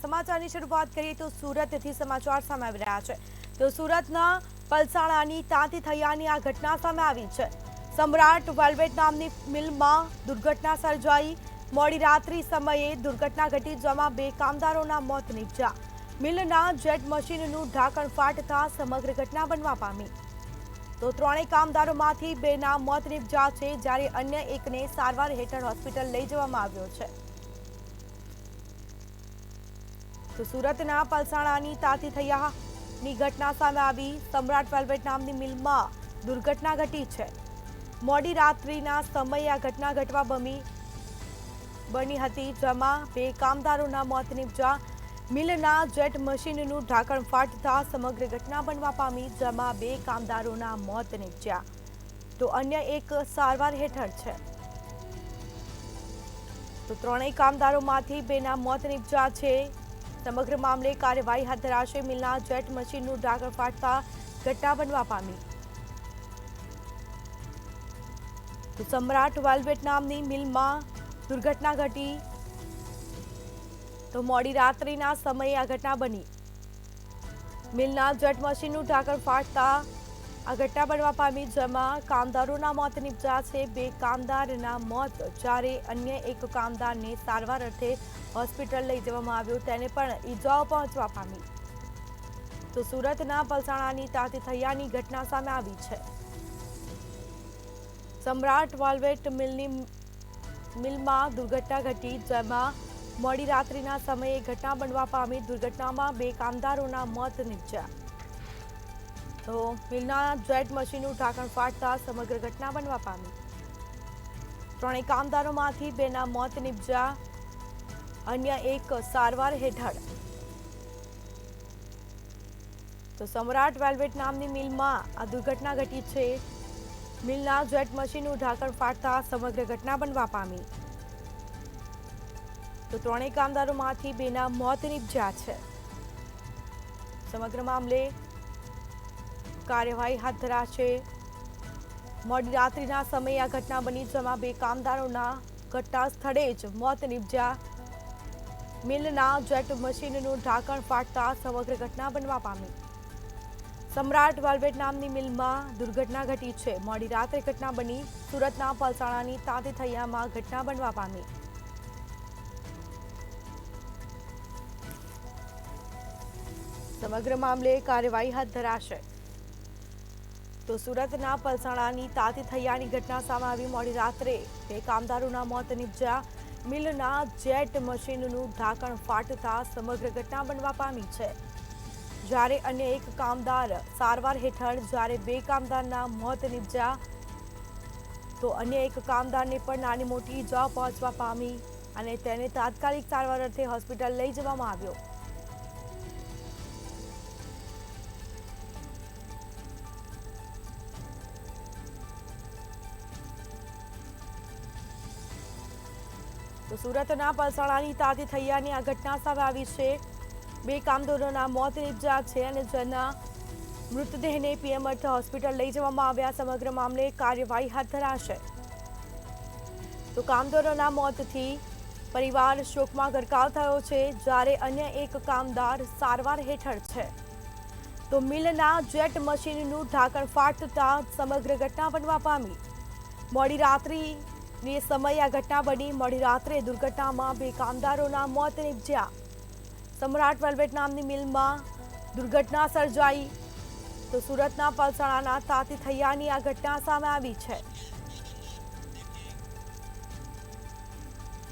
સમાચારની શરૂઆત કરીએ તો સુરતથી સમાચાર સામે આવી રહ્યા છે। તો સુરતના પલસાણાની તાંતી થૈયાની આ ઘટના સામે આવી છે। સમ્રાટ વેલ્વેટ નામની મિલમાં દુર્ઘટના સર્જાઈ। મોડી રાત્રિ સમયે દુર્ઘટના ઘટી જેમાં 2 કામદારોના મોત નીપજ્યા। મિલના જેટ મશીનનું ઢાંકણ ફાટતા સમગ્ર ઘટના બનવા પામી। તો 3 કામદારોમાંથી 2ના મોત નીપજ્યા છે, જ્યારે અન્ય એકને સારવાર હેઠળ હોસ્પિટલ લઈ જવામાં આવ્યો છે। તો સુરતના પલસાણાની તાંતી થૈયાની ઘટના સામે આવી। સમ્રાટ વેલ્વેટ નામની મિલમાં દુર્ઘટના ઘટી છે। મોડી રાત્રિના સમયે આ ઘટના ઘટવા બની હતી, જેમાં 2 કામદારોના મોત નીપજ્યા। મિલના જેટ મશીનનું ઢાંકણ ફાટતા સમગ્ર ઘટના બનવા પામી, જેમાં 2 કામદારોના મોત નીપજ્યા તો અન્ય એક સારવાર હેઠળ છે। તો 3 કામદારોમાંથી 2ના મોત નીપજ્યા છે। સમગ્ર મામલે કાર્યવાહી હાથ ધરાશે। મિલના જેટ મશીનનું ઢાંકણ ફાટતા ઘટના બનવા પામી। તો સમ્રાટ વેલ્વેટ નામની મિલમાં દુર્ઘટના ઘટી। તો મોડી રાત્રિના સમયે આ ઘટના બની। મિલના જેટ મશીનનું ઢાંકણ ફાટતા આ ઘટના બનવા પામી, જેમાં કામદારોના મોત નીપજ્યા છે। 2 કામદારના મોત, જ્યારે અન્ય એક કામદારને સારવાર અર્થે હોસ્પિટલ લઈ જવામાં આવ્યો, તેને પણ ઈજાઓ પહોંચવા પામી। તો સુરતના પલસાણાની તાંતી થૈયાની ઘટના સામે આવી છે। સમ્રાટ વેલ્વેટ મિલમાં દુર્ઘટના ઘટી, જેમાં મોડી રાત્રિના સમયે ઘટના બનવા પામી। દુર્ઘટનામાં 2 કામદારોના મોત નીપજ્યા। તો મિલના જેટ મશીનનું ઢાંકણ ફાટતા સમગ્ર ઘટના બનવા પામી। 3 કામદારોમાંથી 2ના મોત નીપજ્યા, અન્ય એક સારવાર હેઠળ। તો સમ્રાટ વેલ્વેટ નામની મિલમાં આ દુર્ઘટના ઘટી છે। મિલના જેટ મશીનનું ઢાંકણ ફાટતા સમગ્ર ઘટના બનવા પામી। તો 3 કામદારોમાંથી 2ના મોત નીપજ્યા છે। સમગ્ર મામલે કાર્યવાહી હાથ ધરાશે। મોડી રાત્રિના સમયે આ ઘટના બની, જેમાં 2 કામદારોના ઘટના સ્થળે જ મોત નીપજ્યા। મિલના જેટ મશીનનું ઢાંકણ ફાટતા સમગ્ર ઘટના બનવા પામી। સમ્રાટ વેલ્વેટ નામની મિલમાં દુર્ઘટના ઘટી છે। મોડી રાત્રે ઘટના બની। સુરતના પલસાણાની તાંતી થૈયામાં ઘટના બનવા પામી। સમગ્ર મામલે કાર્યવાહી હાથ ધરાશે। તો સુરતના પલસાણાની તાંતી થૈયાની ઘટના સામે આવી। મોડી રાત્રે 2 કામદારોના મોત નીપજ્યા। મિલના જેટ મશીનનું ઢાંકણ ફાટતા સમગ્ર ઘટના બનવા પામી છે, જ્યારે અન્ય એક કામદાર સારવાર હેઠળ, જ્યારે 2 કામદારના મોત નીપજ્યા તો અન્ય એક કામદારને પણ નાની મોટી ઈજાઓ પહોંચવા પામી અને તેને તાત્કાલિક સારવાર અર્થે હોસ્પિટલ લઈ જવામાં આવ્યો। તો સુરતના પલસાણાની તાંતી થૈયાની આ ઘટના સામે આવી છે। 2 કામદારોના મોત નીપજ્યા છે અને જેના મૃતદેહને પીએમ અર્થે હોસ્પિટલ લઈ જવામાં આવ્યા। સમગ્ર મામલે કાર્યવાહી હાથ ધરાશે। તો કામદારોના મોતથી પરિવાર શોકમાં ગરકાવ થયો છે, જ્યારે અન્ય એક કામદાર સારવાર હેઠળ છે। તો મિલના જેટ મશીનનું ઢાંકણ ફાટતા સમગ્ર ઘટના બનવા પામી। મોડી રાત્રિની સમયે આ ઘટના બની। મોડી રાત્રે દુર્ઘટનામાં 2 કામદારોના મોત નીપજ્યા। સમ્રાટ વેલ્વેટ નામની મિલમાં દુર્ઘટના સર્જાઈ। તો સુરતના પલસાણાના તાંતી થૈયાની આ ઘટના સામે આવી છે।